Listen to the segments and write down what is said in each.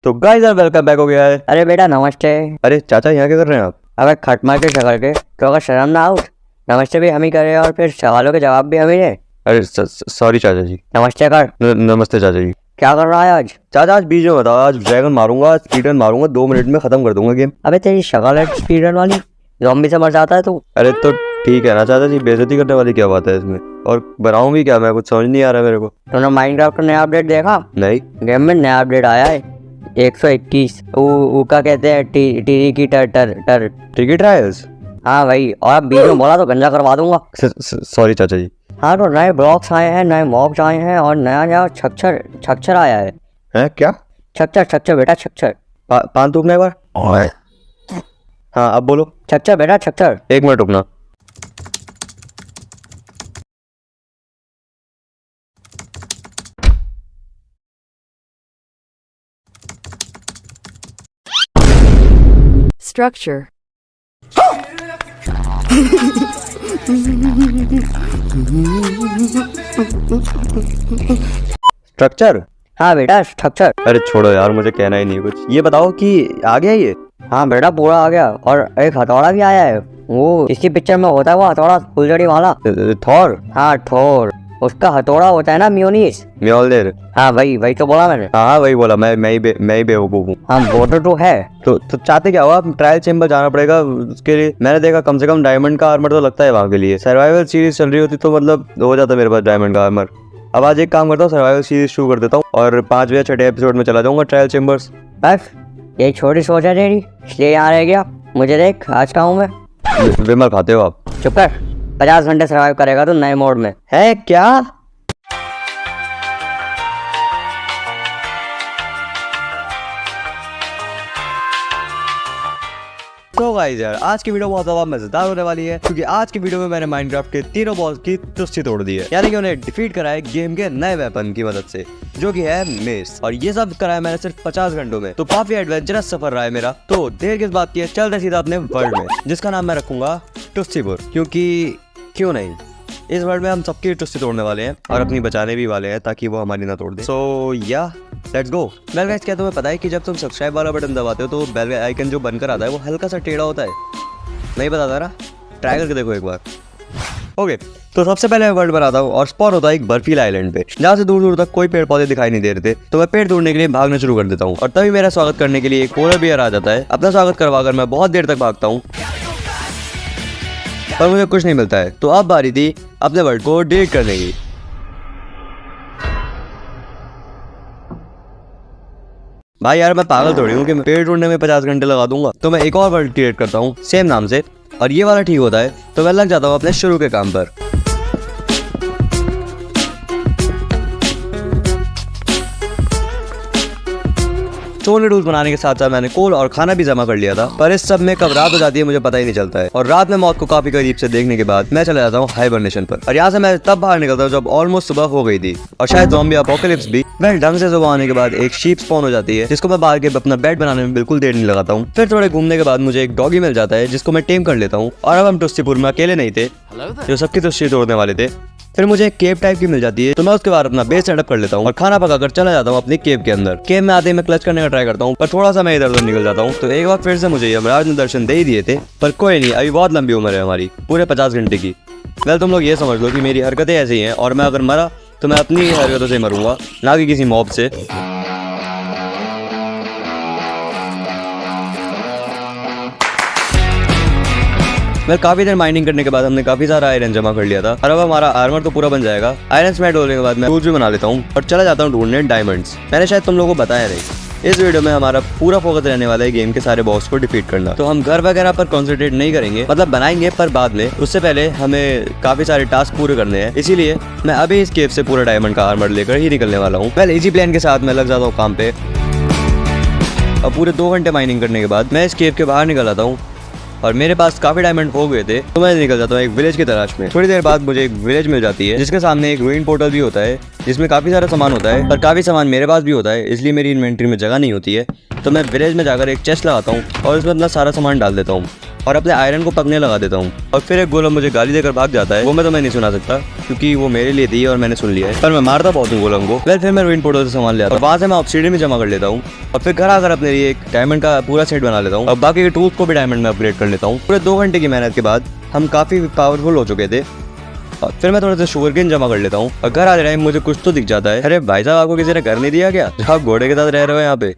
तो गाइस यार welcome back हो गया है। अरे बेटा नमस्ते। अरे चाचा यहाँ क्या कर रहे हैं आप? अबे खट मार के शक्ल के तो अगर शर्म ना आउट। नमस्ते भी हम ही करे और फिर सवालों के जवाब भी हम ही दे। अरे सॉरी चाचा जी। नमस्ते कर। नमस्ते चाचा जी। क्या कर रहा है आज? चाचा आज बीच में बताओ, आज ड्रैगन मारूंगा, स्पीड रन मारूंगा, 2 मिनट में खत्म कर दूंगा गेम। अबे तेरी शक्ल है स्पीड रन वाली, ज़ॉम्बी से मर जाता है तू। अरे तो ठीक है ना चाचा जी, बेइज्जती करने वाली क्या बात है इसमें? और बनाऊं भी क्या मैं? कुछ समझ नहीं आ रहा मेरे को। तूने माइनक्राफ्ट का नया अपडेट देखा? नहीं। गेम में नया अपडेट आया है 121। ऊका कहते हैं टीरी की टर। Ticket trials? हाँ भाई, और अब बीच में बोला तो गंजा करवा दूंगा। सॉरी चाचा जी। हाँ तो नए ब्लॉक्स आए हैं, नए मॉब्स आए हैं और नया छक्छर आया है। हैं क्या? छक्छर बेटा छक्छर। पान थूकना एक बार। हाँ अब बोलो। छक्छर बेटा छक्छर। 1 मिनट रुकना। Structure. स्ट्रक्चर? हाँ बेटा स्ट्रक्चर। अरे छोड़ो यार, मुझे कहना ही नहीं कुछ। ये बताओ कि आ गया ये? हाँ बेटा पूरा आ गया, और एक हथौड़ा भी आया है। वो इसकी पिक्चर में होता है वो हथौड़ा फुलझड़ी वाला। थॉर? हाँ थोर, उसका हथौड़ा होता है ना म्योनीस। म्योल्डर? हाँ वही तो बोला मैंने। हाँ वही बोला। मैं ही बेवकूफ हूँ। हाँ वो तो है। तो चाहते क्या हो आप? ट्रायल चेम्बर जाना पड़ेगा उसके लिए। मैंने देखा कम से कम डायमंड का आर्मर तो लगता है वहाँ के लिए। सर्वाइवल सीरीज चल रही होती तो मतलब हो जाता मेरे पास डायमंड का आर्मर। अब आज एक काम करता हूँ, सर्वाइवल सीरीज शुरू कर देता हूँ और 5वें या 6ठे एपिसोड में चला जाऊंगा ट्रायल चेम्बर्स। बस ये छोटी सोच है तेरी, इसलिए यहाँ रह गया। मुझे देख आज का हूँ मैं। विमल खाते हो आप? चुप कर। 50 घंटे सर्वाइव करेगा तू नए मोड में। है क्या? तो गाइस यार आज की वीडियो बहुत ज्यादा मजेदार होने वाली है, क्योंकि आज की वीडियो में मैंने माइनक्राफ्ट के तीनों बॉस की तुष्टि तोड़ दी है। यानी कि उन्हें डिफीट करा है गेम के नए वेपन की मदद से, जो कि है मेस। और ये सब करा है मैंने सिर्फ 50 घंटों में। तो काफी एडवेंचरस सफर रहा है मेरा। तो देर किस बात की है, चलते सीधा अपने वर्ल्ड में, जिसका नाम मैं रखूंगा टुस्सीपुर। क्योंकि क्यों नहीं, इस वर्ल्ड में हम सबकी टुस्टी तोड़ने वाले हैं और अपनी बचाने भी वाले हैं, ताकि वो हमारी ना तोड़ दे। सो या लेट्स गो। वेल गाइस, क्या तुम्हें पता है कि जब तुम सब्सक्राइब वाला बटन दबाते हो तो बेल आइकन जो बनकर आता है वो हल्का सा टेढ़ा होता है? नहीं बताता ना? ट्राई करके देखो एक बार। ओके, तो सबसे पहले मैं वर्ल्ड बनाता हूँ और स्पॉन होता है एक बर्फीला आइलैंड पे, जहाँ से दूर दूर तक कोई पेड़ पौधे दिखाई नहीं दे रहे थे। तो मैं पेड़ तोड़ने के लिए भागना शुरू कर देता हूँ, और तभी मेरा स्वागत करने के लिए एक पोलर बियर आ जाता है। अपना स्वागत करवाकर मैं बहुत देर तक भागता हूँ, पर मुझे कुछ नहीं मिलता है। तो अब बारी थी अपने वर्ल्ड को डिलीट करने की। भाई यार मैं पागल थोड़ी हूँ कि मैं पेड़ तोड़ने में 50 घंटे लगा दूंगा। तो मैं एक और वर्ल्ड क्रिएट करता हूँ सेम नाम से, और ये वाला ठीक होता है। तो मैं लग जाता हूँ अपने शुरू के काम पर। स्टोन नूडल्स बनाने के साथ साथ मैंने कोल और खाना भी जमा कर लिया था, पर इस सब में कब रात हो जाती है मुझे पता ही नहीं चलता है। और रात में मौत को काफी करीब से देखने के बाद मैं चला जाता हूँ हाइबरनेशन पर। और यहाँ से मैं तब बाहर निकलता हूँ जब ऑलमोस्ट सुबह हो गई थी, और शायद ज़ॉम्बी अपोकलिप्स भी। मैं ढंग से सुबह आने के बाद एक शीप स्पॉन हो जाती है, जिसको मैं बाहर के अपना बेड बनाने में बिल्कुल देर नहीं लगाता हूँ। फिर थोड़े घूमने के बाद मुझे एक डॉगी मिल जाता है, जिसको मैं टेम कर लेता हूँ। और अब हम टुस्सीपुर में अकेले नहीं थे जो सबकी तुष्टी तोड़ने वाले थे। फिर मुझे एक केव टाइप की मिल जाती है, तो मैं उसके बाद अपना बेस सेटअप कर लेता हूँ और खाना पकाकर चला जाता हूँ अपनी केव के अंदर। केव में आते ही मैं क्लच करने का ट्राई करता हूँ, पर थोड़ा सा मैं इधर उधर निकल जाता हूँ। तो एक बार फिर से मुझे यमराज ने दर्शन दे ही दिए थे, पर कोई नहीं, अभी बहुत लंबी उम्र है हमारी, पूरे 50 घंटे की। वेल तुम लोग ये समझ लो कि मेरी हरकतें ऐसी हैं, और मैं अगर मरा तो मैं अपनी हरकतों से मरूंगा, ना कि किसी मॉब से। मैं काफी देर माइनिंग करने के बाद हमने काफी सारा आयरन जमा कर लिया था, और अब हमारा आर्मर तो पूरा बन जाएगा। आयरन स्मेल्ट होने के बाद मैं टूल्स भी बना लेता हूँ और चला जाता हूँ ढूंढने डायमंड्स। मैंने शायद तुम लोगों को बताया नहीं, इस वीडियो में हमारा पूरा फोकस रहने वाला है गेम के सारे बॉस को डिफीट करना। तो हम घर वगैरह पर कॉन्सेंट्रेट नहीं करेंगे, मतलब बनाएंगे पर बाद में। उससे पहले हमें काफी सारे टास्क पूरे करने हैं, इसीलिए मैं अभी इस केव से पूरा डायमंड का आर्मर लेकर ही निकलने वाला हूँ। वेल इजी प्लान के साथ मैं लग जाता हूँ काम पे। और पूरे 2 घंटे माइनिंग करने के बाद मैं इस केव के बाहर निकल आता हूँ, और मेरे पास काफी डायमंड हो गए थे। तो मैं निकल जाता हूँ एक विलेज की तलाश में। थोड़ी देर बाद मुझे एक विलेज मिल जाती है, जिसके सामने एक रूइन पोर्टल भी होता है, जिसमें काफी सारा सामान होता है, पर काफी सामान मेरे पास भी होता है, इसलिए मेरी इन्वेंट्री में जगह नहीं होती है। तो मैं विलेज में जाकर एक चेस्ट लगाता हूँ और उसमें अपना सारा सामान डाल देता हूँ। और अपने आयरन को पकने लगा देता हूँ। और फिर एक गोलम मुझे गाली देकर भाग जाता है, वो मैं तुम्हें नहीं सुना सकता क्योंकि वो मेरे लिए थी और मैंने सुन लिया है, पर मैं मारता बहुत हूँ गोलम को। फिर मैं रूइन पोर्टल से सामान ले आता हूँ, वहाँ से मैं ऑब्सीडियन में जमा कर लेता हूँ और फिर घर आकर अपने लिए एक डायमंड का पूरा सेट बना लेता हूँ और बाकी के टूल्स को भी डायमंड में अपग्रेड कर लेता हूँ। पूरे 2 घंटे की मेहनत के बाद हम काफ़ी पावरफुल हो चुके थे। और फिर मैं थोड़ा सा शुगरकेन जमा कर लेता हूँ और घर आते टाइम मुझे कुछ तो दिख जाता है। अरे भाई साहब, आपको किसी ने घर नहीं दिया क्या जो आप घोड़े के साथ रह रहे हो यहाँ पे?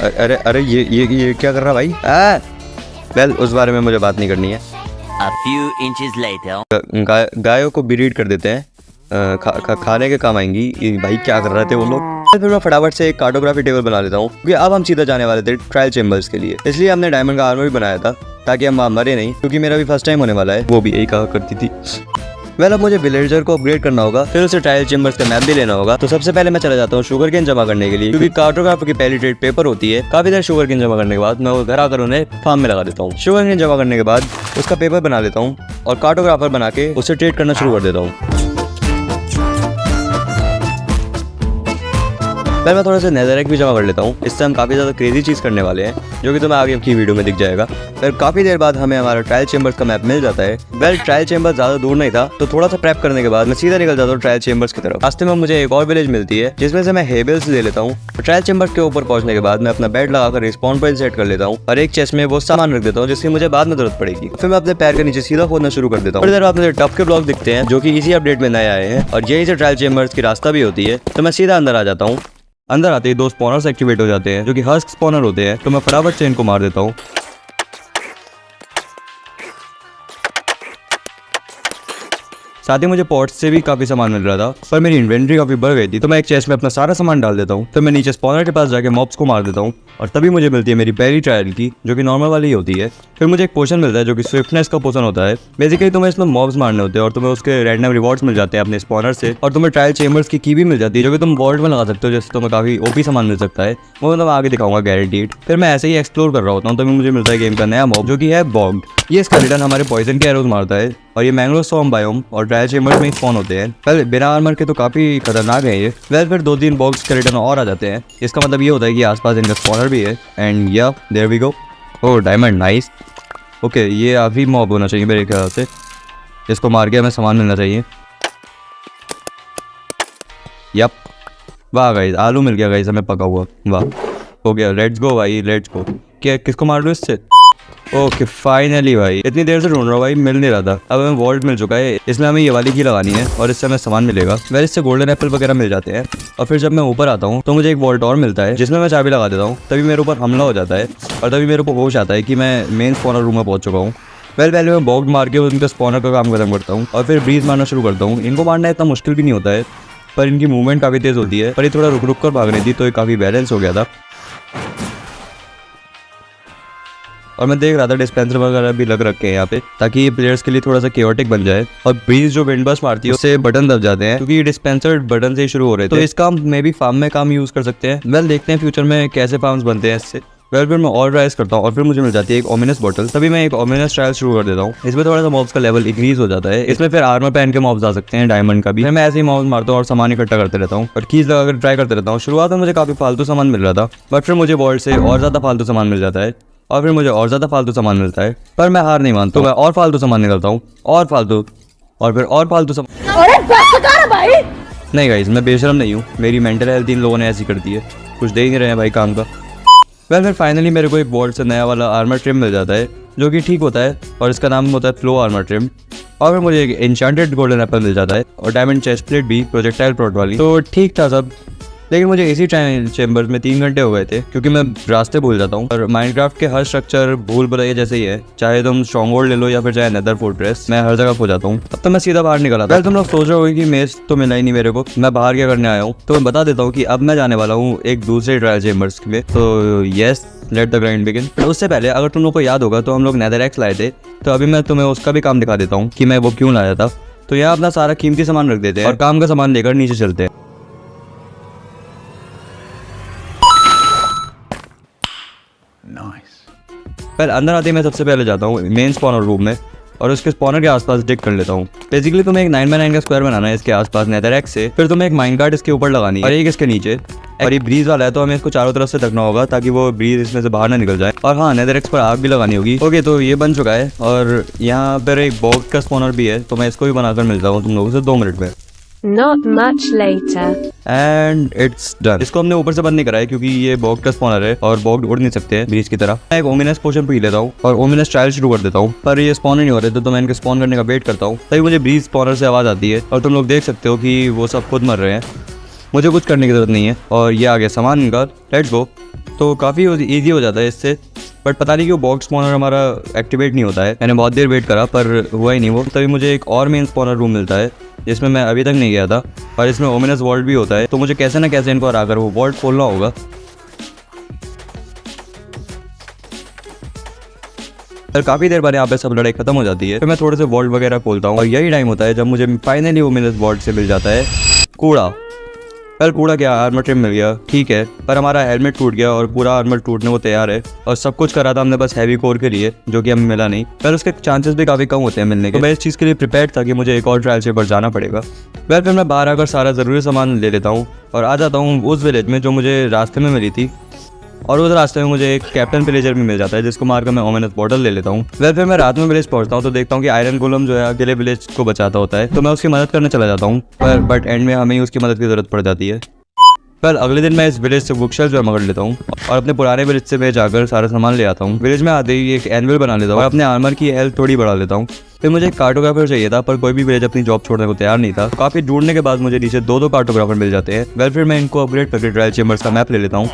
अरे अरे ये क्या कर रहा भाई? वेल, उस बारे में मुझे बात नहीं करनी है। A few inches later. गायों को ब्रीड कर देते हैं, खाने के काम आएंगी। ये भाई क्या कर रहे थे वो लोग? फिर मैं फटाफट से एक कार्टोग्राफी टेबल बना लेता हूँ क्योंकि अब हम सीधा जाने वाले थे ट्रायल चेम्बर्स के लिए। इसलिए हमने डायमंड का आर्मर भी बनाया था ताकि हम मरे नहीं, क्योंकि मेरा भी फर्स्ट टाइम होने वाला है। वो भी यही कहा करती थी। वेल, अब मुझे विलेजर को अपग्रेड करना होगा, फिर उसे ट्रायल चेम्बर्स का मैप भी लेना होगा। तो सबसे पहले मैं चला जाता हूँ शुगरकेन जमा करने के लिए, क्योंकि कार्टोग्राफी की पहली ट्रेड पेपर होती है। काफी देर शुगरकेन जमा करने के बाद मैं वो घर आकर उन्हें फार्म में लगा देता हूँ। शुगरकेन जमा करने के बाद उसका पेपर बना लेता हूँ और कार्टोग्राफर बना के उसे ट्रेड करना शुरू कर देता हूँ। फिर मैं थोड़ा सा नेदरराइट भी जमा कर लेता हूँ। इससे हम काफ़ी ज़्यादा क्रेजी चीज़ करने वाले हैं, जो कि तुम्हें आगे की वीडियो में दिख जाएगा। फिर काफ़ी देर बाद हमें हमारा ट्रायल चेम्बर्स का मैप मिल जाता है। वेल, ट्रायल चेम्बर ज़्यादा दूर नहीं था, तो थोड़ा सा प्रेप करने के बाद मैं सीधा निकल जाता हूँ ट्रायल चेम्बर्स की तरफ। रास्ते में मुझे एक और विलेज मिलती है जिसमें से मैं हेबल्स ले लेता हूँ। ट्रायल चेम्बर्स के ऊपर पहुंचने के बाद मैं अपना बेड लगाकर रिस्पॉन्ड पॉइंट सेट कर लेता हूँ और एक चेस्ट में वो सामान रख देता हूँ जिसकी मुझे बाद में जरूरत पड़ेगी। फिर मैं अपने पैर के नीचे सीधा खोदना शुरू कर देता हूँ। थोड़ी देर बाद मुझे टफ के ब्लॉक दिखते हैं जो कि इसी अपडेट में नए आए हैं और यही से ट्रायल चेम्बर्स की रास्ता भी होती है। तो मैं सीधा अंदर आ जाता हूँ। अंदर आते ही 2 स्पॉनर्स एक्टिवेट हो जाते हैं जो कि हस्क स्पॉनर होते हैं। तो मैं फटाफट से इनको मार देता हूँ। साथ ही मुझे पॉट्स से भी काफी सामान मिल रहा था, पर मेरी इन्वेंट्री काफी बढ़ गई थी। तो मैं एक चेस्ट में अपना सारा सामान डाल देता हूँ। फिर मैं नीचे स्पॉनर के पास जाके मॉब्स को मार देता हूँ और तभी मुझे मिलती है मेरी पहली ट्रायल की, जो कि नॉर्मल वाली ही होती है। फिर मुझे एक पोशन मिलता है जो कि स्विफ्टनेस का पोशन होता है। बेसिकली तुम्हें इसमें मॉब्स मारने होते हैं और तुम्हें उसके रैंडम रिवॉर्ड्स मिल जाते हैं अपने स्पॉनर से, और तुम्हें ट्रायल चेम्बर्स की भी मिल जाती है जो कि तुम वॉल्ट में लगा सकते हो, जिससे तुम्हें काफी ओपी सामान मिल सकता है। वो मैं आगे दिखाऊंगा गारंटीड। फिर मैं ऐसे ही एक्सप्लोर कर रहा होता हूँ, तभी मुझे मिलता है गेम का नया मॉब जो कि है बॉग्ड। ये स्केलेटन हमारे पॉइजन के एरोज मारता है और ये मैंग्रोव स्वॉर्म बायोम और ट्रायल चेम्बर्स में स्पॉन होते हैं। पहले बिना आर्मर के तो काफी खतरनाक है ये। वेल, फिर 2-3 बॉग स्केलेटन और आ जाते हैं। इसका मतलब ये होता है कि आसपास इनका स्पॉनर भी है। And yeah there we go. Oh, diamond, nice. Okay, ये अभी मॉब होना चाहिए मेरे ख्याल से। इसको मार के हमें सामान मिलना चाहिए। यप, वाह गाइस, आलू मिल गया गाइस हमें पका हुआ। वाह, हो गया। लेट्स गो भाई, लेट्स गो। क्या, किसको मार लो इससे? ओके, फाइनली भाई, इतनी देर से ढूंढ रहा हूँ भाई, मिल नहीं रहा था। अब हमें वॉल्ट मिल चुका है, इसमें हमें ये वाली की लगानी है और इससे हमें सामान मिलेगा। वैसे इससे गोल्डन एप्पल वगैरह मिल जाते हैं। और फिर जब मैं ऊपर आता हूँ तो मुझे एक वॉल्ट और मिलता है जिसमें मैं चाबी लगा देता हूँ। तभी मेरे ऊपर हमला हो जाता है और तभी मेरे को होश आता है कि मैं मेन स्पॉनर रूम में पहुंच चुका हूँ। पहले मैं बॉग मार के उनके स्पॉनर का काम खत्म करता हूँ और फिर ब्रीज मारना शुरू करता हूँ। इनको मारना इतना मुश्किल भी नहीं होता है, पर इनकी मूवमेंट काफ़ी तेज़ होती है। पर ये थोड़ा रुक रुक कर भाग रही थी तो ये काफ़ी बैलेंस हो गया था। और मैं देख रहा था डिस्पेंसर वगैरह भी लग रखे हैं यहाँ पे, ताकि ये प्लेयर्स के लिए थोड़ा सा केओटिक बन जाए। और ब्रीज जो विंड बस्ट मारती है उससे बटन दब जाते हैं, क्योंकि ये डिस्पेंसर बटन से ही शुरू हो रहे थे। तो इसका हम मे भी फार्म में काम यूज कर सकते हैं। वेल, देखते हैं फ्यूचर में कैसे फार्म्स बनते हैं इससे। वेल, फिर मैं और ट्राइज करता हूँ और फिर मुझे मिल जाती है एक ओमिनस बॉटल। तभी मैं एक ओमिनस ट्रायल शुरू कर देता हूँ। इसमें थोड़ा सा मॉब्स का लेवल इंक्रीज हो जाता है। इसमें फिर आर्मर पहन के मॉब्स आ सकते हैं, डायमंड का भी। फिर मैं ऐसे ही मॉब्स मारता हूँ और सामान इकट्ठा करते रहता हूँ और कीज लगाकर ट्राई करते रहता हूँ। शुरुआत में मुझे काफी फालतू सामान मिल रहा था, बट फिर मुझे वॉल्ट से और ज्यादा फालतू सामान मिल जाता है और फिर मुझे और ज़्यादा फालतू सामान मिलता है। पर मैं हार नहीं मानता, तो मैं और फालतू सामान निकलता हूँ और फालतू, और फिर और फालतू सामान। अरे बस कर भाई। नहीं गाइस, मैं बेशरम नहीं हूँ। मेरी मेंटल हेल्थ इन लोगों ने ऐसी कर दी है, कुछ दे ही नहीं रहे हैं भाई काम का। वेल, फिर फाइनली मेरे को एक वॉल्ट से नया वाला आर्मर ट्रिम मिल जाता है जो कि ठीक होता है और इसका नाम होता है फ्लो आर्मर ट्रिम। और फिर मुझे एक एन्चेंटेड गोल्डन एप्पल मिल जाता है और डायमंड चेस्ट प्लेट भी प्रोजेक्टाइल प्रोट वाली। तो ठीक था सब, लेकिन मुझे इसी ट्रायल चेम्बर्स में 3 घंटे हो गए थे क्योंकि मैं रास्ते भूल जाता हूँ। और माइनक्राफ्ट के हर स्ट्रक्चर भूल भुलैया जैसे ही है, चाहे तुम स्ट्रॉन्गहोल्ड ले लो या फिर चाहे नेदर फोर्ट्रेस, मैं हर जगह खो जाता हूँ। अब तो मैं सीधा बाहर निकला था। तुम लोग सोच रहे होगे कि मेज तो मिला ही नहीं मेरे को, मैं बाहर क्या करने आया हूँ। तो मैं बता देता हूँ कि अब मैं जाने वाला हूँ एक दूसरे ट्रायल चेम्बर्स में। तो yes, let the grind begin. पर उससे पहले अगर तुम लोग को याद होगा तो हम लोग नेदरएक्स लाए थे, तो अभी मैं तुम्हें उसका भी काम दिखा देता हूँ कि मैं वो क्यों लाया था। तो यहाँ अपना सारा कीमती सामान रख देते हैं और काम का सामान लेकर नीचे चलते हैं। पहले अंदर आते ही मैं सबसे पहले जाता हूँ मेन स्पॉनर रूम में और उसके स्पॉनर के आसपास डिग कर लेता हूँ। बेसिकली तुम्हें एक 9x9 का स्क्वायर बनाना है इसके आसपास नेदरएक्स से, फिर तुम्हें एक माइनकार्ट इसके ऊपर लगानी है और एक इसके नीचे। और ये ब्रीज वाला है तो हमें इसको चारों तरफ से ढकना होगा ताकि वो ब्रीज इसमें से बाहर ना निकल जाए। और हाँ, नेदरएक्स पर आग भी लगानी होगी। ओके, तो ये बन चुका है और यहाँ पर एक बॉग का स्पॉनर भी है, तो मैं इसको भी बनाकर मिलता हूँ तुम लोगों से 2 मिनट में। Not much later. And it's done. इसको हमने ऊपर से बंद नहीं करा है क्योंकि ये बॉग का स्पॉनर है और बॉग उड़ नहीं सकते हैं ब्रीज की तरह। मैं एक ओमिनस पोशन पी लेता हूँ और ओमिनस ट्रायल शुरू कर देता हूँ, पर ये स्पॉन नहीं हो रहे तो मैं इनके स्पॉन करने का वेट करता हूँ। तभी मुझे ब्रीज स्पॉनर से आवाज़ आती है और तुम लोग देख सकते हो कि वो सब खुद मर रहे हैं। मुझे कुछ करने की ज़रूरत नहीं है और ये आ गया सामान इनका, लेट्स गो। तो काफ़ी ईजी हो जाता है इससे, बट पता नहीं क्यों बॉक्स स्पॉनर हमारा एक्टिवेट नहीं होता है। मैंने बहुत देर वेट करा पर हुआ ही नहीं वो। तभी मुझे एक और मेन स्पॉनर रूम मिलता है जिसमें मैं अभी तक नहीं गया था और इसमें ओमिनस वॉल्ट भी होता है। तो मुझे कैसे ना कैसे इनको हराकर वो वॉल्ट खोलना होगा। फिर काफ़ी देर बाद यहाँ पे सब लड़ाई खत्म हो जाती है। फिर मैं थोड़े से वॉल्ट वगैरह खोलता हूँ और यही टाइम होता है जब मुझे फाइनली ओमिनस वॉल्ट से मिल जाता है कूड़ा। कल कूड़ा क्या, आर्मर ट्रिम मिल गया, ठीक है, पर हमारा हेलमेट टूट गया और पूरा आर्मर टूटने को तैयार है। और सब कुछ करा था हमने बस हैवी कोर के लिए, जो कि हमें मिला नहीं। पर उसके चांसेस भी काफ़ी कम होते हैं मिलने के। तो मैं इस चीज़ के लिए प्रिपेयर था कि मुझे एक और ट्रायल चेम्बर जाना पड़ेगा। फिर मैं बाहर आकर सारा ज़रूरी सामान ले लेता हूँ और आ जाता हूँ उस विलेज में जो मुझे रास्ते में मिली थी। और उस रास्ते में मुझे एक कैप्टन विलेजर भी मिल जाता है जिसको मारकर मैं ओमिनस बॉटल ले लेता हूँ। फिर मैं रात में विलेज पहुँचता हूँ तो देखता हूँ कि आयरन गोलम जो है अकेले विलेज को बचाता होता है, तो मैं उसकी मदद करने चला जाता हूँ। पर बट एंड में हमें उसकी मदद की ज़रूरत पड़ जाती है। कल अगले दिन मैं इस विलेज से बुकशेल्फ जमा कर लेता हूँ और अपने पुराने विलेज से मैं जाकर सारा सामान ले आता हूँ। विलेज में आते ही एक एनुअल बना लेता हूँ और अपने आर्मर की हेल्थ थोड़ी बढ़ा लेता हूँ। फिर मुझे एक कार्टोग्राफर चाहिए था पर कोई भी विलेज अपनी जॉब छोड़ने को तैयार नहीं था। काफ़ी ढूंढने के बाद मुझे नीचे 2 कार्टोग्राफर मिल जाते हैं। फिर मैं इनको अपग्रेड करके ट्रायल चेम्बर्स का मैप ले लेता हूँ।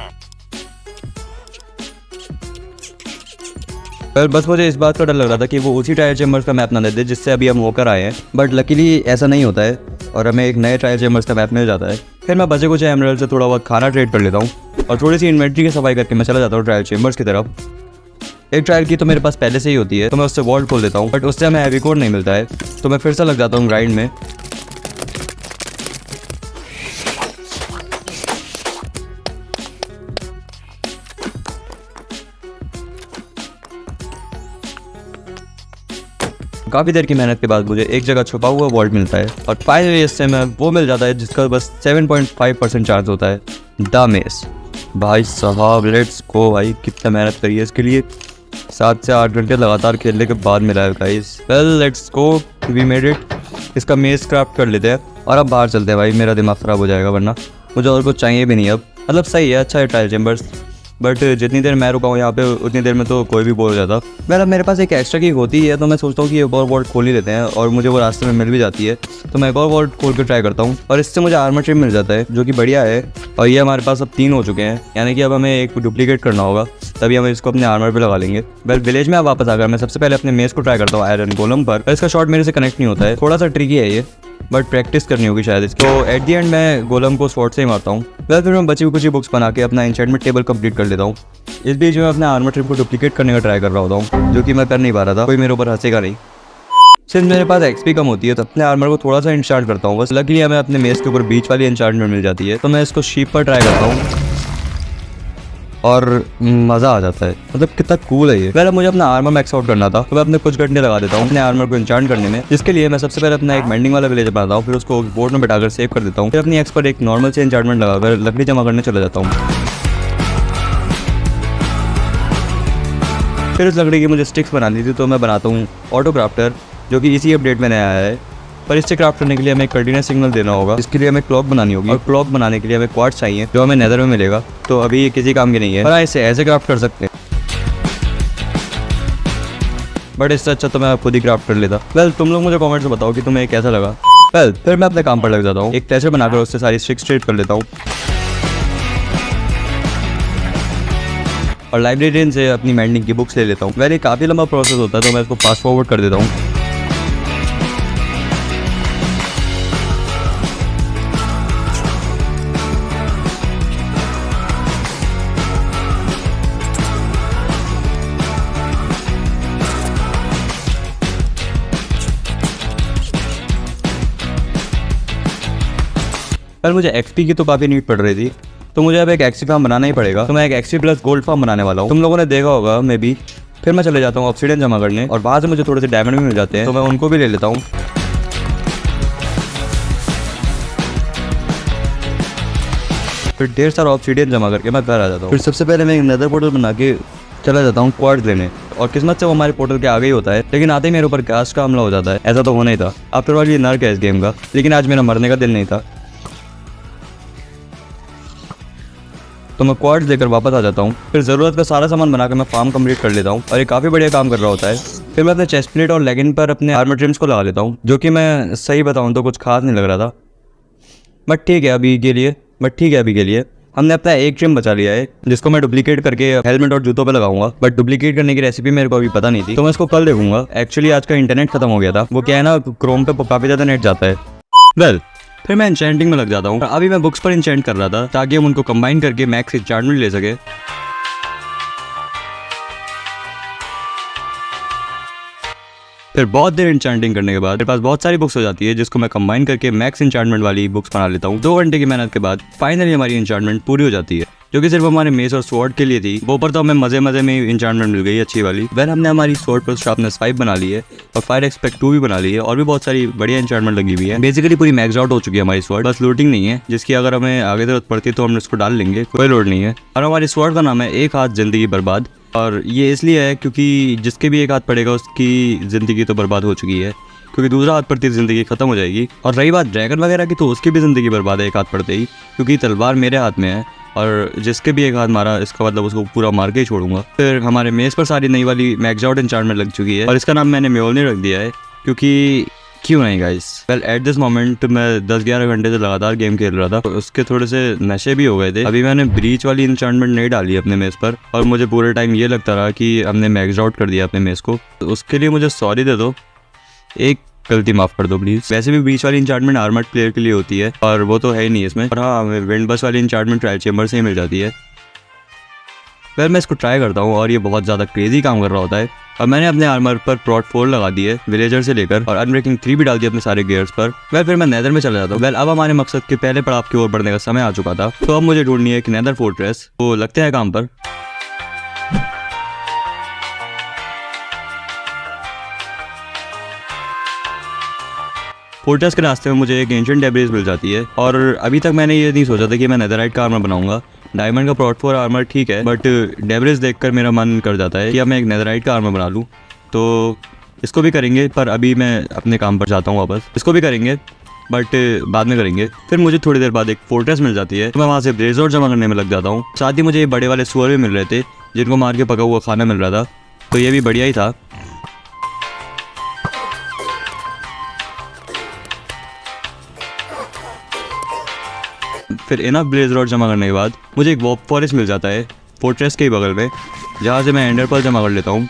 बस मुझे इस बात का डर लग रहा था कि वो उसी ट्रायल चेम्बर्स का मैप ना दे दे जिससे अभी हम होकर आए हैं, बट लकीली ऐसा नहीं होता है और हमें एक नए ट्रायल चेम्बर्स का मैप मिल जाता है। फिर मैं बचे कुछ एमरल्ड से थोड़ा बहुत खाना ट्रेड कर लेता हूँ और थोड़ी सी इन्वेंट्री की सफाई करके मैं चला जाता हूँ ट्रायल चेम्बर्स की तरफ। एक ट्रायल की तो मेरे पास पहले से ही होती है तो मैं उससे वॉल्ट खोल देता हूँ, बट उससे हमें हैवी कोर नहीं मिलता है तो मैं फिर से लग जाता हूँ ग्राइंड में। काफ़ी देर की मेहनत के बाद मुझे एक जगह छुपा हुआ वॉल्ट मिलता है और फाइनली इससे मैं वो मिल जाता है जिसका बस 7.5% चांस होता है, द मेस। भाई साहब लेट्स गो भाई, कितना मेहनत करी है इसके लिए, 7 से 8 घंटे लगातार खेलने के बाद मिला है guys. Well let's go, we made it. इसका मेस क्राफ्ट कर लेते हैं और अब बाहर चलते हैं भाई, मेरा दिमाग ख़राब हो जाएगा वरना मुझे और कुछ चाहिए भी नहीं अब। मतलब सही है, अच्छा है ट्रायल चेम्बर्स, बट जितनी देर मैं रुका हूँ यहाँ पे उतनी देर में तो कोई भी बोल हो जाता। वेल अब मेरे पास एक एक्स्ट्रा की होती है तो मैं सोचता हूँ कि एक और वॉल्ट खोल ही लेते हैं और मुझे वो रास्ते में मिल भी जाती है तो मैं एक और वॉल्ट खोल कर ट्राई करता हूँ और इससे मुझे आर्मर ट्रिम मिल जाता है जो कि बढ़िया है। और ये हमारे पास अब 3 हो चुके हैं, यानी कि अब हमें एक डुप्लीकेट करना होगा तभी हम इसको अपने आर्मर पे लगा लेंगे। वेल विलेज में अब वापस आकर मैं सबसे पहले अपने मेस को ट्राई करता हूँ आयरन गोलम पर। इसका शॉट मेरे से कनेक्ट नहीं होता है, थोड़ा सा ट्रिकी है ये, बट प्रैक्टिस करनी होगी शायद इसकी। तो एट दी एंड मैं गोलम को स्वॉर्ड से ही मारता हूँ। वेल फिर मैं बची हुई कुछ बुक्स बना के अपना एन्चेंटमेंट टेबल कंप्लीट कर लेता हूँ। इस बीच में अपने आर्मर ट्रिम को डुप्लीकेट करने का ट्राई कर रहा होता हूँ जो कि मैं कर नहीं पा रहा था, कोई मेरे ऊपर हंसेगा नहीं। सिर्फ मेरे पास एक्सपी कम होती है तो अपने आर्मर को थोड़ा सा इंचार्ज करता हूँ बस। लकीली हमें अपने मेस के ऊपर बीच वाली इंचार्जमेंट मिल जाती है तो मैं इसको शीप पर ट्राई करता हूँ और मज़ा आ जाता है, मतलब कितना कूल है ये। पहले मुझे अपना आर्मर मैक्स आउट करना था तो मैं अपने कुछ घंटे लगा देता हूँ अपने आर्मर को इंचार्ट करने में, जिसके लिए मैं सबसे पहले अपना एक मेंडिंग वाला विलेज बनाता हूँ, फिर उसको बोर्ड में बैठाकर सेव कर देता हूँ, फिर अपनी एक्स पर एक नॉर्मल से इंचार्टमेंट लगाकर लकड़ी जमा करने चला जाता हूँ। फिर उस लकड़ी की मुझे स्टिक्स बनानी थी तो मैं बनाता हूँ ऑटो क्राफ्टर जो कि इसी अपडेट में नया आया है। पर इससे क्राफ्ट करने के लिए हमें एक कंटीन्यूअस सिग्नल देना होगा, इसके लिए हमें क्लॉक बनानी होगी और क्लॉक बनाने के लिए हमें क्वार्ट्ज चाहिए जो हमें नेदर में मिलेगा। तो अभी ये किसी काम की नहीं है पर इसे ऐसे क्राफ्ट कर सकते हैं, बट इससे अच्छा तो मैं खुद ही क्राफ्ट कर लेता। वेल तुम लोग मुझे कमेंट से बताओ कि तुम्हें कैसा लगा। वेल फिर मैं अपने काम पर लग जाता हूँ, एक टेचर बनाकर उससे सारी स्टिक्स ट्रेड कर लेता हूँ और लाइब्रेरियन से अपनी मेंडिंग की बुक्स ले लेता हूँ। वेल ये काफ़ी लंबा प्रोसेस होता है तो मैं इसको फास्ट फॉरवर्ड कर देता हूँ। पर मुझे एक्सपी की तो काफ़ी नीड पड़ रही थी तो मुझे अब एक एक्सपी फार्म बनाना ही पड़ेगा। तो मैं एक एक्सपी प्लस गोल्ड फार्म बनाने वाला हूँ। तुम लोगों ने देखा होगा मे बी फिर मैं चले जाता हूँ ऑब्सीडियन जमा करने और वहाँ से मुझे थोड़े से डायमंड भी मिल जाते हैं, तो मैं उनको भी ले लेता हूँ। फिर ढेर सारा ऑब्सीडियन जमा करके मैं घर आ जाता हूँ। फिर सबसे पहले मैं एक नेदर पोर्टल बना के चला जाता हूँ क्वार्ट्ज लेने, और किस्मत से वो हमारे पोर्टल के आगे ही होता है, लेकिन आते ही मेरे ऊपर गैस का हमला हो जाता है। ऐसा तो होना ही था, आफ्टर ऑल ये नर्क है इस गेम का, लेकिन आज मेरा मरने का दिल नहीं था, तो मैं क्वार्ट्ज लेकर वापस आ जाता हूँ। फिर ज़रूरत का सारा सामान बनाकर मैं फार्म कंप्लीट कर लेता हूँ, और ये काफ़ी बढ़िया काम कर रहा होता है। फिर मैं अपने चेस्ट प्लेट और लेगिन पर अपने आर्मर ट्रिम्स को लगा लेता हूँ, जो कि मैं सही बताऊँ तो कुछ खास नहीं लग रहा था, बट ठीक है अभी के लिए हमने अपना एक ट्रिम बचा लिया है, जिसको मैं डुप्लीकेट करके हेलमेट और जूतों पे लगाऊंगा। बट डुप्लीकेट करने की रेसिपी मेरे को अभी पता नहीं थी, तो मैं इसको कल देखूंगा। एक्चुअली आज का इंटरनेट खत्म हो गया था, वो क्या है ना, क्रोम पे काफ़ी ज़्यादा नेट जाता है। फिर मैं इंचेंटिंग में लग जाता हूँ। अभी मैं बुक्स पर इंचेंट कर रहा था ताकि हम उनको कंबाइन करके मैक्स इंचेंटमेंट ले सके। फिर बहुत देर इंचेंटिंग करने के बाद मेरे पास बहुत सारी बुक्स हो जाती है, जिसको मैं कंबाइन करके मैक्स इंचेंटमेंट वाली बुक्स बना लेता हूँ। 2 घंटे की मेहनत के बाद फाइनली हमारी इंचेंटमेंट पूरी हो जाती है, जो कि सिर्फ हमारे मेस और स्वॉर्ड के लिए थी। वो पर तो हमें मजे में इंचेंटमेंट मिल गई अच्छी वाली। वैन हमने हमारी स्वॉर्ड पर शार्पनेस 5 बना ली है और फायर एक्सपेक्ट 2 भी बना ली है, और भी बहुत सारी बढ़िया इंचेंटमेंट लगी हुई है। बेसिकली पूरी मैक्स आउट हो चुकी है हमारी स्वॉर्ड, बस लूटिंग नहीं है, जिसकी अगर हमें आगे जरूरत पड़ती है तो हम इसको डाल लेंगे, कोई लोड नहीं है। और हमारी स्वॉर्ड का नाम है एक हाथ जिंदगी बर्बाद, और ये इसलिए है क्योंकि जिसके भी एक हाथ पड़ेगा उसकी ज़िंदगी तो बर्बाद हो चुकी है, क्योंकि दूसरा हाथ पड़ती ज़िंदगी ख़त्म हो जाएगी। और रही बात ड्रैगन वगैरह की, तो उसकी भी ज़िंदगी बर्बाद है एक हाथ पड़ते ही, क्योंकि तलवार मेरे हाथ में है, और जिसके भी एक हाथ मारा इसका मतलब उसको पूरा मार के ही छोड़ूंगा। फिर हमारे मेज़ पर सारी नई वाली मैक्स आउट इंचेंटमेंट लग चुकी है, और इसका नाम मैंने म्योल्निर रख दिया है, क्योंकि क्यों नहीं guys. Well at this moment मैं 10-11 घंटे से लगातार गेम खेल रहा था, तो उसके थोड़े से नशे भी हो गए थे। अभी मैंने ब्रीच वाली इंचेंटमेंट नहीं डाली अपने मेज़ पर, और मुझे पूरे टाइम ये लगता रहा कि हमने मैक्स आउट कर दिया अपने मेज़ को, तो उसके लिए मुझे सॉरी दे दो, एक गलती माफ़ कर दो प्लीज़। वैसे भी ब्रीच वाली इंचेंटमेंट आर्मर्ड प्लेयर के लिए होती है, और वो तो है ही नहीं इसमें। और हाँ, हमें विंड बस वाली इंचेंटमेंट ट्रायल चेम्बर से ही मिल जाती है। फिर मैं इसको ट्राई करता हूँ, और ये बहुत ज़्यादा क्रेजी काम कर रहा होता है। और मैंने अपने आर्मर पर प्रोट 4 लगा दी है विलेजर से लेकर, और अनब्रेकिंग 3 भी डाल दिया अपने सारे गियर्स पर। फिर मैं नेदर में चला जाता हूँ। अब हमारे मकसद के पहले पड़ाव की ओर बढ़ने का समय आ चुका था, तो अब मुझे ढूंढनी है एक नेदर फोर्ट्रेस। वो लगते हैं काम पर। फोर्ट्रेस के रास्ते में मुझे एक एंशिएंट डेब्रिस मिल जाती है, और अभी तक मैंने ये नहीं सोचा था कि मैं नेदरराइट का आर्मर बनाऊंगा। डायमंड का प्रोट 4 आर्मर ठीक है, बट डेब्रिस देखकर मेरा मन कर जाता है कि अब मैं एक नेदरराइट का आर्मर बना लूँ, तो इसको भी करेंगे। पर अभी मैं अपने काम पर जाता हूँ वापस। इसको भी करेंगे बट बाद में करेंगे। फिर मुझे थोड़ी देर बाद एक फोर्ट्रेस मिल जाती है, तो मैं वहाँ से ब्रेजोर जमा करने में लग जाता हूँ। साथ ही मुझे बड़े वाले सुअर भी मिल रहे थे, जिनको मार के पका हुआ खाना मिल रहा था, तो ये भी बढ़िया ही था। फिर इनफ ब्लेज रॉड जमा करने के बाद मुझे एक वॉप फॉरेस्ट मिल जाता है फोर्ट्रेस के ही बगल में, जहाँ से मैं एंडर पर्ल जमा कर लेता हूँ।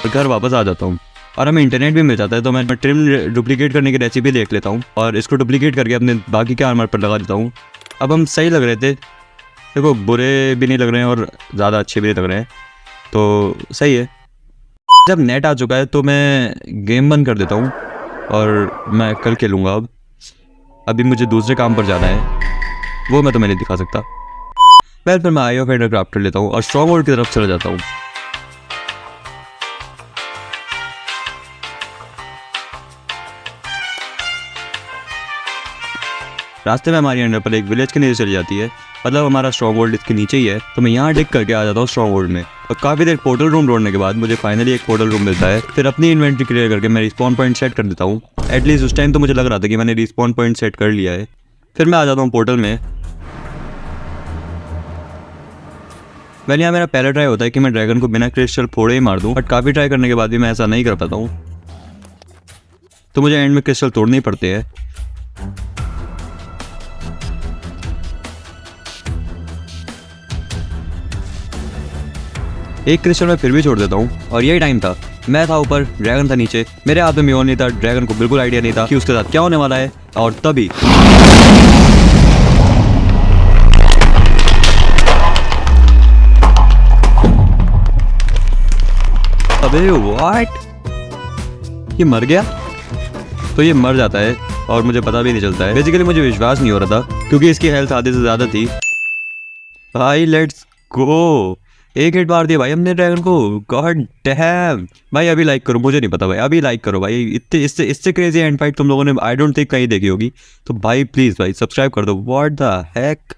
घर वापस आ जाता हूँ, और हमें इंटरनेट भी मिल जाता है, तो मैं ट्रिम डुप्लीकेट करने की रेसिपी देख लेता हूँ, और इसको डुप्लीकेट करके अपने बाकी के आर्मर पर लगा देता हूँ। अब हम सही लग रहे थे, देखो बुरे भी नहीं लग रहे हैं और ज़्यादा अच्छे भी नहीं लग रहे हैं, तो सही है। जब नेट आ चुका है तो मैं गेम बंद कर देता हूँ, और मैं कल खेलूँगा। अब अभी मुझे दूसरे काम पर जाना है, वो मैं तुम्हें नहीं दिखा सकता। फिर मैं आई ऑफ एंडर क्राफ्ट कर लेता हूँ और स्ट्रॉन्ग होल्ड की तरफ चला जाता हूँ। रास्ते में हमारी एंडर पर एक विलेज के नीचे चली जाती है, मतलब हमारा स्ट्रॉन्ग होल्ड इसके नीचे ही है, तो मैं यहाँ डिग करके आ जाता हूँ स्ट्रॉन्ग होल्ड में। और काफ़ी देर पोर्टल रूम ढूंढने के बाद मुझे फाइनली एक पोर्टल रूम मिलता है। फिर अपनी इन्वेंट्री क्लियर करके मैं रिस्पॉन पॉइंट सेट कर देता हूँ। एटलीस्ट उस टाइम तो मुझे लग रहा था कि मैंने रिस्पॉन पॉइंट सेट कर लिया है। फिर मैं आ जाता हूँ पोर्टल में। मैंने यहाँ मेरा पहला ट्राई होता है कि मैं ड्रैगन को बिना क्रिस्टल फोड़े ही मार दूँ, बट काफ़ी ट्राई करने के बाद भी मैं ऐसा नहीं कर पाता हूँ, तो मुझे एंड में क्रिस्टल तोड़ने ही पड़ते हैं। एक क्रिस्टल मैं फिर भी छोड़ देता हूँ, और यही टाइम था। मैं था ऊपर, ड्रैगन था नीचे। मेरे हाथ में म्योल नहीं था, ड्रैगन को बिल्कुल आइडिया नहीं था कि उसके साथ क्या होने वाला है। और तभी अबे व्हाट, ये मर गया? तो ये मर जाता है और मुझे पता भी नहीं चलता है। बेसिकली मुझे विश्वास नहीं हो रहा था क्योंकि इसकी हेल्थ आधे से ज़्यादा थी। भाई लेट्स गो, एक हिट मार दिया भाई हमने ड्रैगन को। गॉड डैम भाई, अभी लाइक करो, मुझे नहीं पता भाई, अभी लाइक करो भाई। इतने इससे क्रेजी एंड फाइट तुम लोगों ने आई डोंट थिंक कहीं देखी होगी, तो भाई प्लीज़ भाई सब्सक्राइब कर दो। What the heck.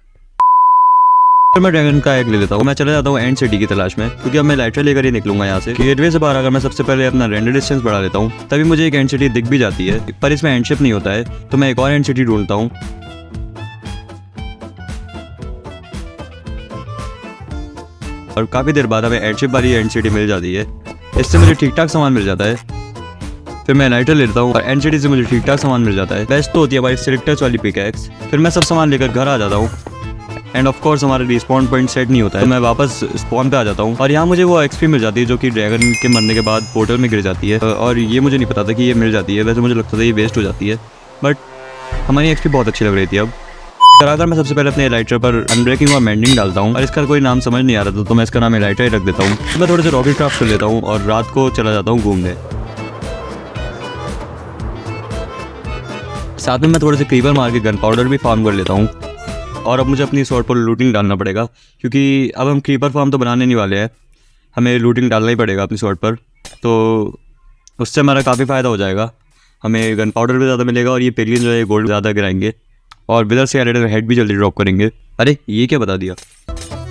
मैं ड्रैगन का एग ले लेता हूँ, मैं चला जाता हूँ एंड सिटी की तलाश में, क्योंकि अब मैं लाइटर लेकर ही निकलूंगा यहाँ से। गेटवे से बाहर अगर मैं सबसे पहले अपना रेंडर डिस्टेंस बढ़ा लेता हूँ तभी मुझे एक एंड सिटी दिख भी जाती है, पर इसमें एंडशिप नहीं होता है, तो मैं एक और एंड सिटी ढूंढता हूँ। और काफ़ी देर बाद हमें एंडशिप वाली एंड सिटी मिल जाती है, इससे मुझे ठीक ठाक सामान मिल जाता है। फिर मैं लाइटर लेता हूँ और एंड सिटी से मुझे ठीक ठाक सामान मिल जाता है। बेस्ट तो होती है भाई सिलेक्टर्स वाली पिकैक्स। फिर मैं सब सामान लेकर घर आ जाता हूँ एंड ऑफ कोर्स हमारा रिस्पॉन पॉइंट सेट नहीं होता है, तो मैं वापस स्पॉन पे आ जाता हूँ और यहाँ मुझे वो एक्सपी मिल जाती है जो कि ड्रैगन के मरने के बाद पोर्टल में गिर जाती है। और ये मुझे नहीं पता था कि ये मिल जाती है, वैसे मुझे लगता था ये वेस्ट हो जाती है, बट हमारी एक्सपी बहुत अच्छी लग रही थी। अब कराकर मैं सबसे पहले अपने लाइटर पर अनब्रेकिंग और मेंडिंग डालता हूँ और इसका कोई नाम समझ नहीं आ रहा था, तो मैं इसका नाम लाइटर ही रख देता हूँ। तो मैं थोड़े से रॉकेट क्राफ्ट कर लेता हूँ और रात को चला जाता हूँ घूमने। साथ में मैं थोड़े से क्रीपर मार के गन पाउडर भी फार्म कर लेता हूँ। और अब मुझे अपनी स्वॉर्ड पर लूटिंग डालना पड़ेगा, क्योंकि अब हम क्रीपर फार्म तो बनाने नहीं वाले हैं, हमें लूटिंग डालना ही पड़ेगा अपनी स्वॉर्ड पर, तो उससे हमारा काफ़ी फ़ायदा हो जाएगा। हमें गन पाउडर भी ज़्यादा मिलेगा और ये पेलियन जो है गोल्ड ज़्यादा गिराएंगे और विदर से एडिटर हेड भी जल्दी ड्रॉप करेंगे। अरे ये क्या बता दिया।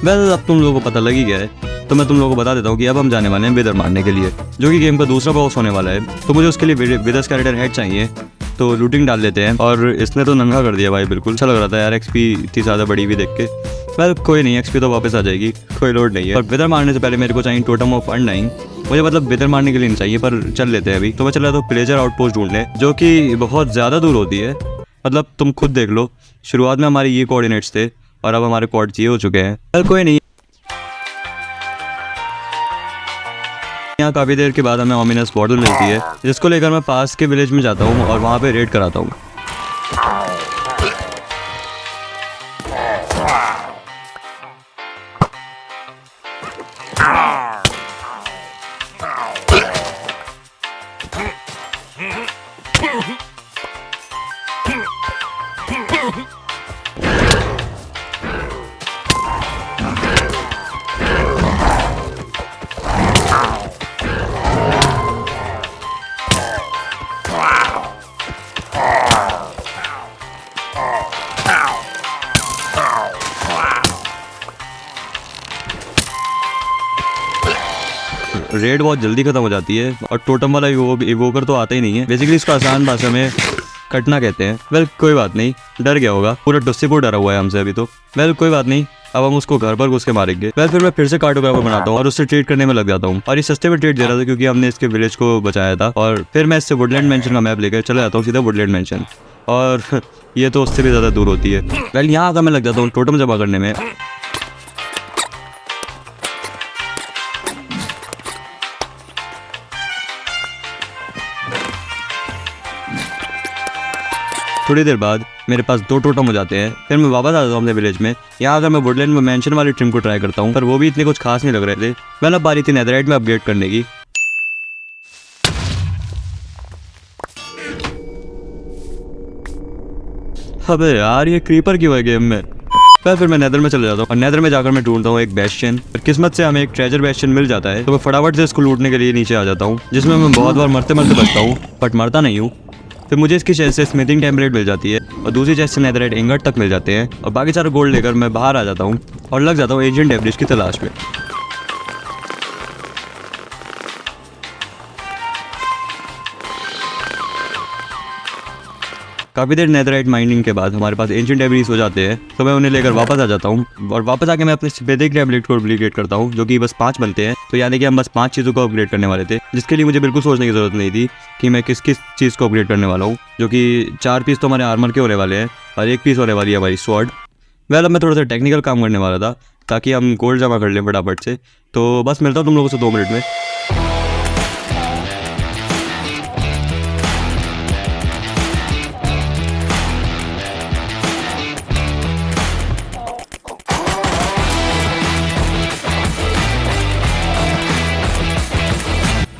वेल अब तुम लोगों को पता लग ही गया है, तो मैं तुम लोगों को बता देता हूँ कि अब हम जाने वाले हैं विदर मारने के लिए, जो कि गेम का दूसरा बॉस होने वाला है। तो मुझे उसके लिए विदर का एडिटर हेड चाहिए, तो लूटिंग डाल लेते हैं। और इसने तो नंगा कर दिया भाई, बिल्कुल अच्छा लग रहा था यार एक्सपी इतनी ज़्यादा बड़ी हुई देख के। वेल कोई नहीं, एक्सपी तो वापस आ जाएगी, कोई लोड नहीं है। और विदर मारने से पहले मेरे को चाहिए टोटम ऑफ अनडाइंग। मुझे मतलब विदर मारने के लिए नहीं चाहिए, पर चल लेते हैं अभी। तो मैं चला तो प्लेजर आउटपोस्ट ढूंढने, जो कि बहुत ज़्यादा दूर होती है। मतलब तुम खुद देख लो, शुरुआत में हमारे ये कोऑर्डिनेट्स थे और अब हमारे कोऑर्डिनेट्स ये हो चुके हैं। वेल कोई नहीं, यहाँ काफ़ी देर के बाद हमें ओमिनस बॉटल मिलती है, जिसको लेकर मैं पास के विलेज में जाता हूँ और वहाँ पे रेड कराता हूँ। रेड बहुत जल्दी खत्म हो जाती है और टोटम वाला इवोकर तो आता ही नहीं है। बेसिकली इसको आसान भाषा में कटना कहते हैं। वेल कोई बात नहीं, डर गया होगा, पूरा टुस्सीपुर डरा हुआ है हमसे अभी तो। वेल कोई बात नहीं, अब हम उसको घर पर घुस के मारेंगे। वेल फिर मैं फिर से कार्टोग्राफर बनाता हूँ और उससे ट्रेड करने में लग जाता हूँ। और ये सस्ते में ट्रेड दे रहा था क्योंकि हमने इसके विलेज को बचाया था। और फिर मैं इससे वुडलैंड मेंशन का मैप लेकर चला जाता हूँ सीधा वुडलैंड मेंशन, और ये तो उससे भी ज़्यादा दूर होती है। वेल यहाँ आकर मैं लग जाता हूँ टोटम जमा करने में। थोड़ी देर बाद मेरे पास 2 टोटम हो जाते हैं। फिर मैं वापस आ जाता हूँ अपने विलेज में। यहाँ अगर मैं वुडलैंड में मेंशन वाली ट्रिम को ट्राई करता हूँ, पर वो भी इतने कुछ खास नहीं लग रहे थे। मैंने अब बारी थी नेदरराइट में अपग्रेड करने की। अबे यार ये क्रीपर क्यों है गेम में। फिर मैं नेदर में चला जाता हूँ और नेदर में जाकर मैं ढूंढता हूँ एक बेस्टियन। फिर किस्मत से हमें एक ट्रेजर बेस्टियन मिल जाता है, तो मैं फटाफट से इसको लूटने के लिए नीचे आ जाता हूँ, जिसमें मैं बहुत बार मरते मरते बचता हूँ, बट मरता नहीं हूँ। फिर मुझे इसकी चेस्ट से स्मिथिंग टेम्पलेट मिल जाती है और दूसरी चेस्ट से नेदरराइट इंगट तक मिल जाते हैं। और बाकी सारा गोल्ड लेकर मैं बाहर आ जाता हूँ और लग जाता हूँ एंशिएंट डेब्रिज की तलाश में। काफ़ी देर नेदरराइट माइनिंग के बाद हमारे पास एंशिएंट डेब्रिज हो जाते हैं, तो मैं उन्हें लेकर वापस आ जाता हूँ। और वापस आके मैं अपने स्मिथिंग टेम्पलेट को अपग्रेड करता हूँ, जो कि बस 5 बनते हैं। तो यानी कि हम बस 5 चीज़ों को अपग्रेड करने वाले थे, जिसके लिए मुझे बिल्कुल सोचने की ज़रूरत नहीं थी कि मैं किस किस चीज़ को अपग्रेड करने वाला हूँ। जो कि 4 पीस तो हमारे आर्मर के होने वाले हैं और 1 पीस होने वाली है हमारी स्वॉर्ड। वेल अब मैं थोड़ा सा टेक्निकल काम करने वाला था ताकि हम गोल्ड जमा कर लें फटाफट से। तो बस मिलता हूँ तुम लोगों से 2 मिनट में।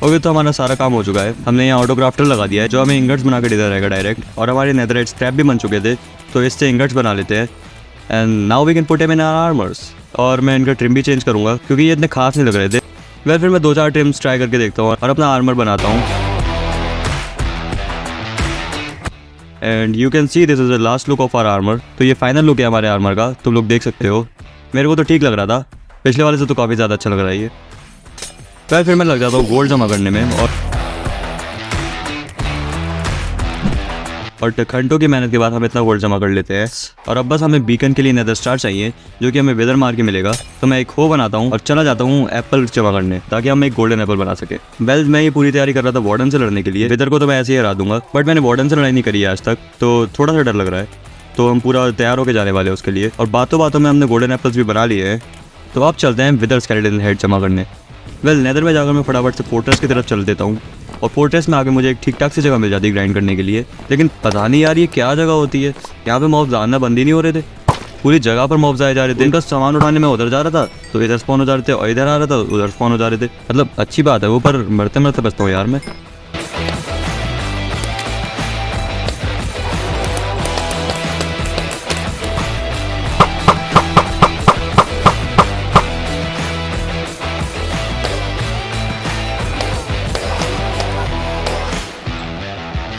ओके, तो हमारा सारा काम हो चुका है। हमने यहाँ ऑटोक्राफ्टर लगा दिया है जो हमें इंगट्स बना के देता रहेगा डायरेक्ट, और हमारे नेदरराइट स्क्रैप भी बन चुके थे, तो इससे इंगट्स बना लेते हैं। And now we can put him in our armours. और मैं इनका ट्रिम भी चेंज करूँगा क्योंकि ये इतने खास नहीं लग रहे थे। वेल, फिर मैं 2-4 ट्रिम्स ट्राई करके देखता हूँ और अपना आर्मर बनाता हूँ। And you can see this is the last look of our armour. तो ये फाइनल लुक है हमारे आर्मर का, तुम लोग देख सकते हो। मेरे को तो ठीक लग रहा था, पिछले वाले से तो काफ़ी ज़्यादा अच्छा लग रहा है ये। फिर मैं लग जाता हूँ गोल्ड जमा करने में, और घंटों की मेहनत के बाद हम इतना गोल्ड जमा कर लेते हैं। और अब बस हमें बीकन के लिए नेदर स्टार चाहिए जो कि हमें वेदर मार के मिलेगा। तो मैं एक हो बनाता हूँ और चला जाता हूँ एप्पल जमा करने, ताकि हम एक गोल्डन एप्पल बना सके। वेल, मैं ये पूरी तैयारी कर रहा था वार्डन से लड़ने के लिए। वेदर को तो मैं ऐसे ही हरा दूंगा, बट मैंने वार्डन से लड़ाई नहीं करी है आज तक, तो थोड़ा सा डर लग रहा है। तो हम पूरा तैयार होकर जाने वाले हैं उसके लिए। और बातों बातों में हमने गोल्डन एप्पल्स भी बना लिए हैं। तो अब चलते हैं विदर स्केलेटन हेड जमा करने। वेल, नेदर में जाकर मैं फटाफट से फोर्ट्रेस की तरफ चल देता हूँ, और फोर्ट्रेस में आके मुझे एक ठीक ठाक सी जगह मिल जाती है ग्राइंड करने के लिए। लेकिन पता नहीं यार ये क्या जगह होती है, यहाँ पे मॉब्स आना बंद ही नहीं हो रहे थे। पूरी जगह पर मॉब्स आए जा रहे थे। इनका सामान उठाने में उधर जा रहा था तो इधर स्पॉन हो जा रहे थे, और इधर आ रहा था उधर स्पॉन हो जा रहे थे। मतलब अच्छी बात है वो, पर मरते मरते बचता हूँ यार मैं।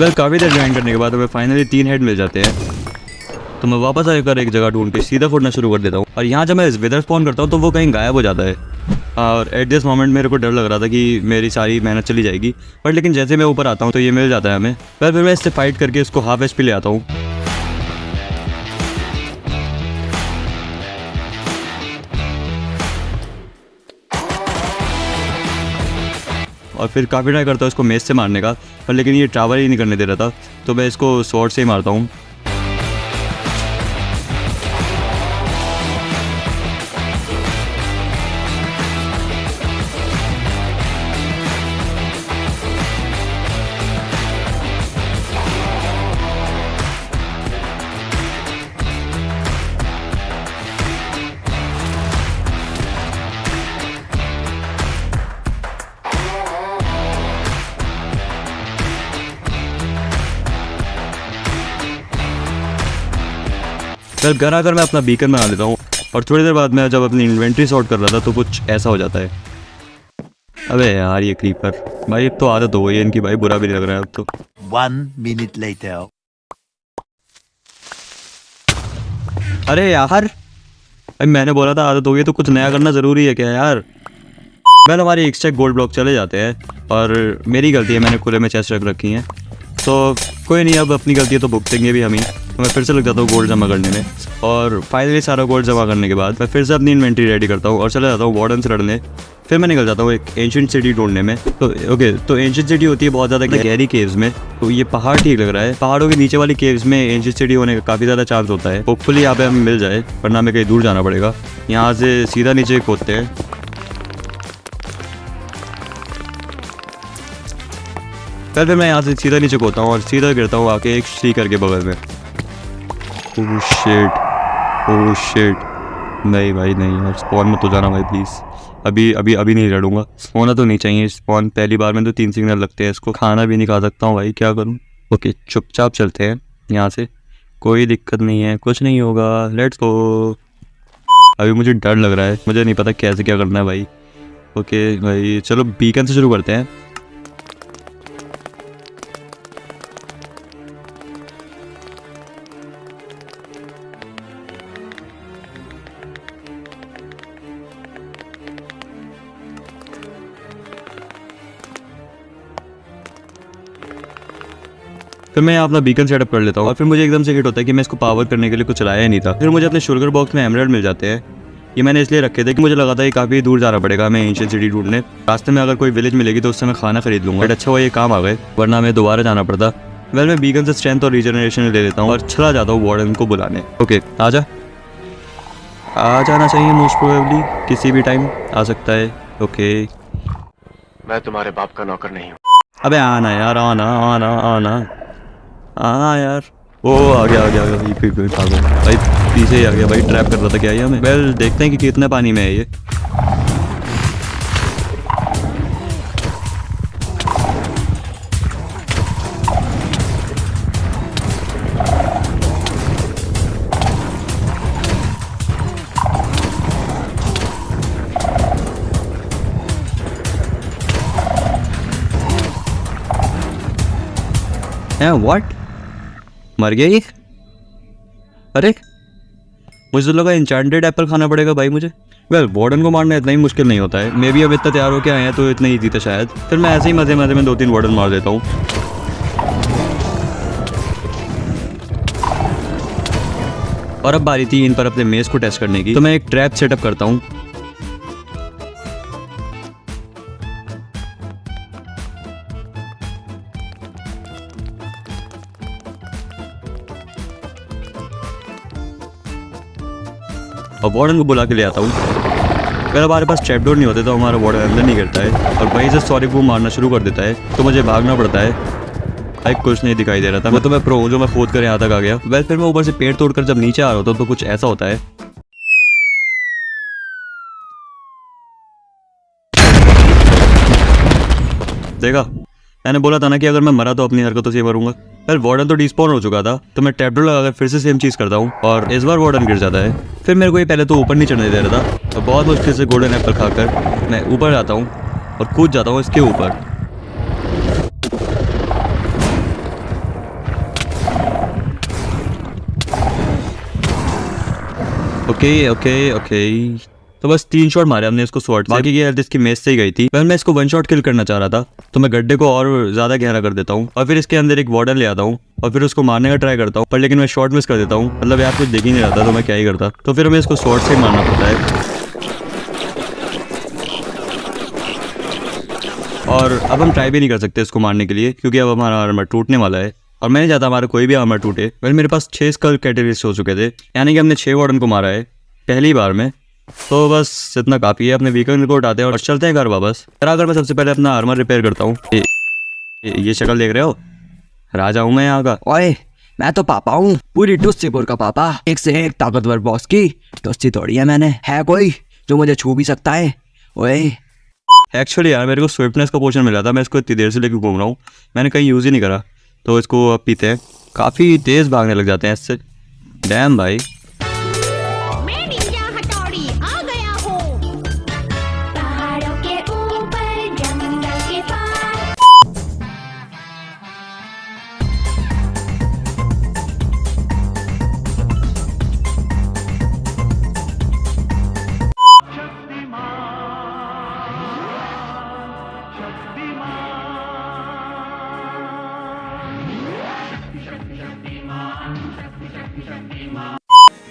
वेल, काफ़ी देर ज्वाइन करने के बाद हमें फाइनली 3 हेड मिल जाते हैं। तो मैं वापस आकर एक जगह ढूंढ के सीधा फुटना शुरू कर देता हूँ। और यहाँ जब मैं विदर स्पॉन करता हूँ तो वो कहीं गायब हो जाता है। और एट दिस मोमेंट मेरे को डर लग रहा था कि मेरी सारी मेहनत चली जाएगी, बट लेकिन जैसे मैं ऊपर आता हूँ तो ये मिल जाता है हमें। फिर मैं इससे फाइट करके इसको हाफ HP ले आता हूँ। और फिर काफ़ी ट्राई करता हूँ इसको मेज से मारने का, पर लेकिन ये ट्रैवल ही नहीं करने दे रहा था, तो मैं इसको स्वॉर्ड से ही मारता हूँ। फिर घर आकर मैं अपना बीकन बना लेता हूँ, और थोड़ी देर बाद मैं जब अपनी इन्वेंट्री सॉर्ट कर रहा था तो कुछ ऐसा हो जाता है। अबे यार ये क्रीपर भाई, अब तो आदत हो गई है इनकी भाई, बुरा भी नहीं लग रहा है अब तो। 1 minute later. अरे यार भाई, मैंने बोला था आदत हो गई, तो कुछ नया करना ज़रूरी है क्या यार। वेल, हमारी एक्स्ट्रा गोल्ड ब्लॉक चले जाते हैं, और मेरी गलती है, मैंने खुले में चेस्ट रख रखी हैं। तो कोई नहीं, अब अपनी गलती है तो भुगतेंगे भी हम ही। तो मैं फिर से लग जाता हूँ गोल्ड जमा करने में, और फाइनली सारा गोल्ड जमा करने के बाद मैं फिर से अपनी इन्वेंट्री रेडी करता हूँ और चला जाता हूँ वार्डन से लड़ने। फिर मैं निकल जाता हूँ एक एंशिएंट सिटी ढूंढने में। तो ओके, तो एंशिएंट सिटी होती है बहुत ज़्यादा गहरी केव्स में, तो ये पहाड़ ठीक लग रहा है। पहाड़ों के नीचे वाली केव्स में एंशिएंट सिटी होने का काफ़ी ज़्यादा चांस होता है। होपफुली यहाँ पे हमें मिल जाए, वरना हमें कहीं दूर जाना पड़ेगा। यहाँ से सीधा नीचे खोदते हैं। फिर मैं यहाँ से सीधा नीचे खोता हूँ और सीधा गिरता हूँ आके एक श्री करके बगल में। ओह शिट, नहीं भाई नहीं यार, स्पॉन मत तो जाना भाई प्लीज़। अभी नहीं लड़ूंगा, होना तो नहीं चाहिए स्पॉन। पहली बार में तो 3 सिग्नल लगते हैं, इसको खाना भी नहीं खा सकता हूँ भाई, क्या करूँ। ओके, चुपचाप चलते हैं यहाँ से, कोई दिक्कत नहीं है, कुछ नहीं होगा, लेट्स गो। अभी मुझे डर लग रहा है, मुझे नहीं पता कैसे क्या करना है भाई। ओके भाई, चलो बीकन से शुरू करते हैं। फिर मैं अपना बीकन सेटअप कर लेता हूँ, और फिर मुझे एकदम से हिट होता है कि मैं इसको पावर करने के लिए कुछ लाया ही नहीं था। फिर मुझे अपने शुगर बॉक्स में एमराल्ड मिल जाते हैं। ये मैंने इसलिए रखे थे कि मुझे लगा था कि काफ़ी दूर जाना पड़ेगा मैं एंशिएंट सिटी ढूंढने। रास्ते में अगर कोई विलेज मिलेगी तो उससे मैं खाना खरीद लूँगा, बट अच्छा हुआ ये काम आ गए, वरना मैं दोबारा जाना पड़ता। वेल, मैं बीकन से स्ट्रेंथ और रीजनरेशन ले लेता हूँ और चला जाता हूँ वार्डन को बुलाने। ओके, आ जाना चाहिए, मोस्ट प्रोबेबली किसी भी टाइम आ सकता है। ओके, मैं तुम्हारे बाप का नौकर नहीं हूँ। अबे आना यार, आना यार। ओ आ गया भाई, पीछे ही आ गया भाई, ट्रैप कर रहा था क्या ये हमें। वेल, देखते हैं कि कितने पानी में है ये। हैं व्हाट, मर गया ये? अरे मुझे तो लगा इंचेंटेड एप्पल खाना पड़ेगा भाई मुझे। वेल वार्डन को मारना इतना ही मुश्किल नहीं होता है। मे भी अब इतना तैयार होकर आए हैं तो इतना ईजी था शायद। फिर मैं ऐसे ही मजे मजे में 2-3 वार्डन मार देता हूँ। और अब बारी थी इन पर अपने मेज को टेस्ट करने की, तो मैं एक ट्रैप सेटअप करता हूँ। और वार्डन को बुला के ले आता हूँ। अगर हमारे पास ट्रैपडोर नहीं होते तो हमारा वार्डन अंदर नहीं गिरता है और वहीं से सॉरी बूम मारना शुरू कर देता है, तो मुझे भागना पड़ता है। भाई कुछ नहीं दिखाई दे रहा था। मैं प्रो हूँ जो मैं खोद कर यहाँ तक आ गया। वैसे फिर मैं ऊपर से पेड़ तोड़कर जब नीचे आ रहा होता तो कुछ ऐसा होता है। देखा, मैंने बोला था ना कि अगर मैं मरा तो अपनी हरकतों से मरूंगा। फिर वार्डन तो डिस्पॉन हो चुका था, तो मैं ट्रैपडोर लगाकर फिर से सेम चीज़ करता हूँ और इस बार वार्डन गिर जाता है। फिर मेरे को ये पहले तो ऊपर नहीं चढ़ने दे रहा था, तो बहुत मुश्किल से गोल्डन एप्पल खाकर मैं ऊपर आता हूँ और कूद जाता हूँ इसके ऊपर। ओके ओके ओके, तो बस 3 शॉट मारे हमने इसको स्वॉर्ड से। बाकी की हेल्थ इसकी मेज से ही गई थी। पर मैं इसको 1 शॉट किल करना चाह रहा था, तो मैं गड्ढे को और ज़्यादा गहरा कर देता हूँ और फिर इसके अंदर एक वार्डन ले आता हूँ और फिर उसको मारने का ट्राई करता हूँ। पर लेकिन मैं शॉट मिस कर देता हूँ। मतलब यार कुछ देख ही नहीं रहा था, तो मैं क्या ही करता। तो फिर हमें इसको स्वॉर्ड से ही मारना पड़ता है। और अब हम ट्राई भी नहीं कर सकते इसको मारने के लिए, क्योंकि अब हमारा आर्मर टूटने वाला है और मैं नहीं चाहता हमारा कोई भी आर्मर टूटे। वेल मेरे पास 6 स्कल कैटेगरीज हो चुके थे, यानी कि हमने 6 वार्डन को मारा है पहली बार में। तो बस इतना काफ़ी है। अपने व्हीकल को उठाते हैं और चलते हैं घर वापस। अगर मैं सबसे पहले अपना आर्मर रिपेयर करता हूँ। ये शक्ल देख रहे हो, राजा हूँ मैं यहाँ का। ओए मैं तो पापा हूँ, पूरी टुस्सीपुर का पापा। एक से एक ताकतवर बॉस की टुस्सी तोड़ी है मैंने। है कोई जो मुझे छू भी सकता है? ओए एक्चुअली यार मेरे को स्विफ्टनेस का पोशन मिला था, मैं इसको इतनी देर से लेकर घूम रहा हूँ, मैंने कहीं यूज़ ही नहीं करा। तो इसको अब पीते हैं। काफ़ी तेज़ भागने लग जाते हैं इससे। डैम भाई, मैं निंजा हथौड़ी आ गया हूँ पहाड़ों के ऊपर जंगल के पार।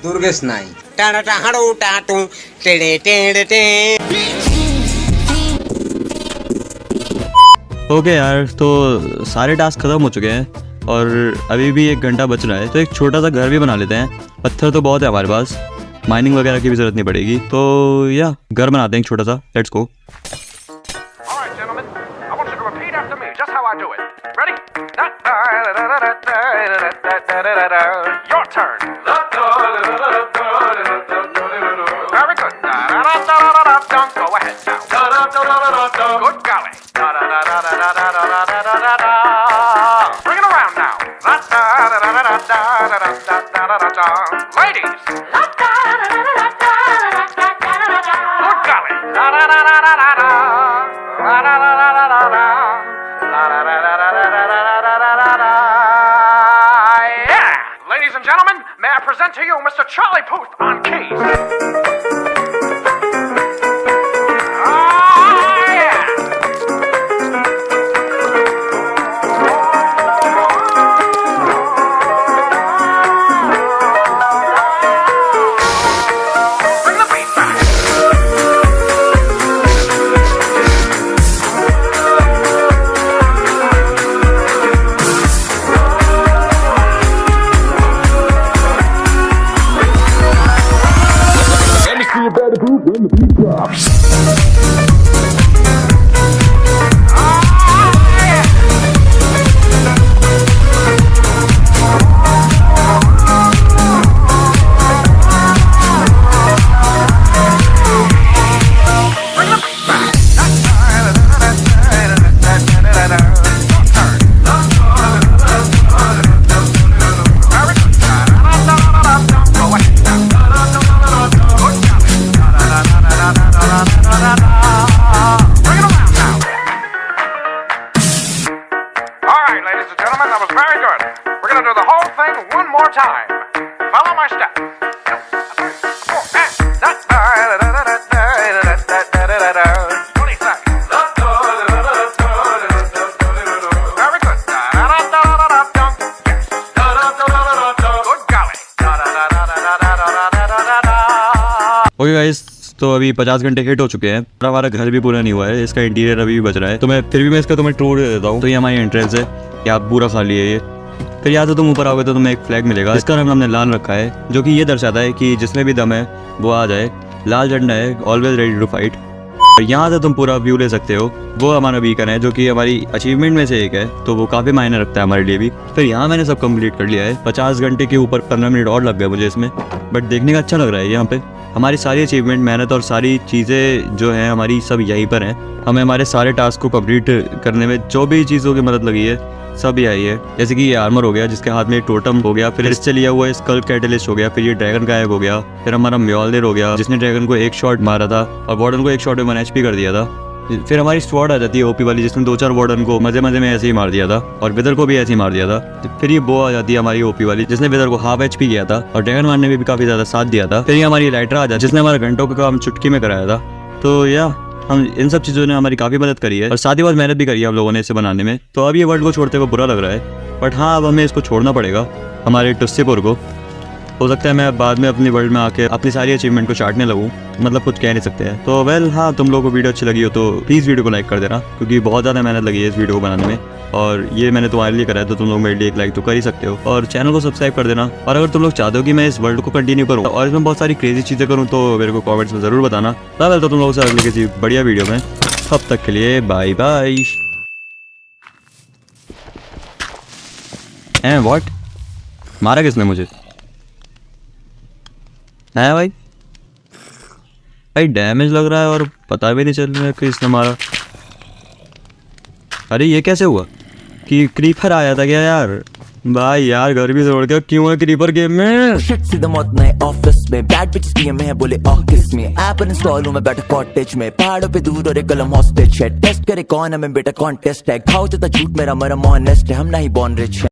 दुर्गेश नाई टाटा टाड़ू टाटू टेड़े टेड़े टे। ओके यार, तो सारे टास्क खत्म हो चुके हैं और अभी भी 1 घंटा बच रहा है। तो एक छोटा सा घर भी बना लेते हैं। पत्थर तो बहुत है हमारे पास, माइनिंग वगैरह की भी जरूरत नहीं पड़ेगी। तो या घर बनाते हैं एक छोटा सा। Let's go. Alright, gentlemen, I want you to repeat after me, just how I do it. Ready? Your turn. Very good. Go ahead now. Good golly. Bring it around now. Ladies. Good golly. Yeah! Ladies and gentlemen, may I present to you Mr. Charlie Puth on keys. Yeah! Bring the beat back. ladies and gentlemen. That was very good. We're gonna do the whole thing one more time. Follow my steps. Okay guys, तो अभी 50 घंटे hit हो चुके हैं। हमारा घर भी पूरा नहीं हुआ है, इसका इंटीरियर अभी भी बच रहा है। तो मैं फिर भी मैं इसका तुम्हें टूर दे देता हूँ। तो ये हमारी एंट्रेंस है, ये आप पूरा खाली है ये। फिर यहाँ से तुम ऊपर आओगे तो तुम्हें एक फ्लैग मिलेगा, इसका रंग हमने लाल रखा है, जो कि ये दर्शाता है कि जिसमें भी दम है वो आ जाए। लाल झंडा है, ऑलवेज रेडी टू फाइट। और यहाँ से तुम पूरा व्यू ले सकते हो। वो हमारा बीकन है, जो कि हमारी अचीवमेंट में से एक है, तो वो काफ़ी मायने रखता है हमारे लिए भी। फिर यहाँ मैंने सब कंप्लीट कर लिया है। 50 घंटे के ऊपर 15 मिनट और लग गए मुझे इसमें, बट देखने का अच्छा लग रहा है। यहाँ पे हमारी सारी अचीवमेंट, मेहनत और सारी चीज़ें जो हैं हमारी सब यहीं पर हैं। हमें हमारे सारे टास्क को कंप्लीट करने में जो भी चीज़ों की मदद लगी है सब यही है। जैसे कि ये आर्मर हो गया, जिसके हाथ में एक टोटम हो गया, फिर इससे लिया हुआ स्कल कैटलिस्ट हो गया, फिर ये ड्रैगन गायब हो गया, फिर हमारा म्योल्नर हो गया जिसने ड्रैगन को एक शॉट मारा था और वार्डन को एक शॉट में 1 HP कर दिया था। फिर हमारी स्वॉर्ड आ जाती है ओपी वाली, जिसने 2-4 वार्डन को मजे मजे में ऐसे ही मार दिया था और विदर को भी ऐसे ही मार दिया था। फिर ये बो आ जाती है हमारी ओपी वाली, जिसने विदर को हाफ HP किया था और ड्रैगन मारने में भी काफी ज्यादा साथ दिया था। फिर ये हमारी लाइटर आ जाती है, जिसने हमारा घंटों का काम चुटकी में कराया था। तो या हम इन सब चीज़ों ने हमारी काफ़ी मदद करी है और साथ ही बहुत मेहनत भी करी है हम लोगों ने इसे बनाने में। तो अब ये वर्ल्ड को छोड़ते हुए बुरा लग रहा है, बट हाँ अब हमें इसको छोड़ना पड़ेगा, हमारे टुस्सीपुर को। हो सकता है मैं बाद में अपनी वर्ल्ड में आके अपनी सारी अचीवमेंट को चाटने लगूँ, मतलब कुछ कह नहीं सकते हैं। तो वेल हाँ, तुम लोगों को वीडियो अच्छी लगी हो तो प्लीज़ वीडियो को लाइक कर देना, क्योंकि बहुत ज़्यादा मेहनत लगी है इस वीडियो को बनाने में और ये मैंने तुम्हारे लिए करा है, तो तुम लोग मेरे लिए एक लाइक तो कर ही सकते हो और चैनल को सब्सक्राइब कर देना। और अगर तुम लोग चाहते हो कि मैं इस वर्ल्ड को कंटिन्यू करूँ और इसमें बहुत सारी क्रेजी चीज़ें करूँ तो मेरे को कॉमेंट्स में ज़रूर बताना। तो तुम लोगों से अगले किसी बढ़िया वीडियो में, तब तक के लिए बाय बाय। हैं व्हाट, मारा किसने मुझे? है भाई डैमेज लग रहा है और पता भी नहीं चल रहा है कि इसने मारा। अरे ये कैसे हुआ कि क्रीपर आया था क्या यार? भाई यार घर भी छोड़ के क्यों है क्रीपर गेम में? शिट सीधा मौत नए ऑफिस में, बैड बिचेस डीएम है बोले ऑफिस में, ऐप इंस्टॉल हूं मैं बैठा कॉटेज में, पहाड़ों पे दूर और एक कलम हॉस्टेज है, टेस्ट करे कौन है मैं बेटा कॉन्टेस्ट है, खाओ तो झूठ मेरा मरम ऑनेस्ट है, हम नहीं बॉर्न रिच है।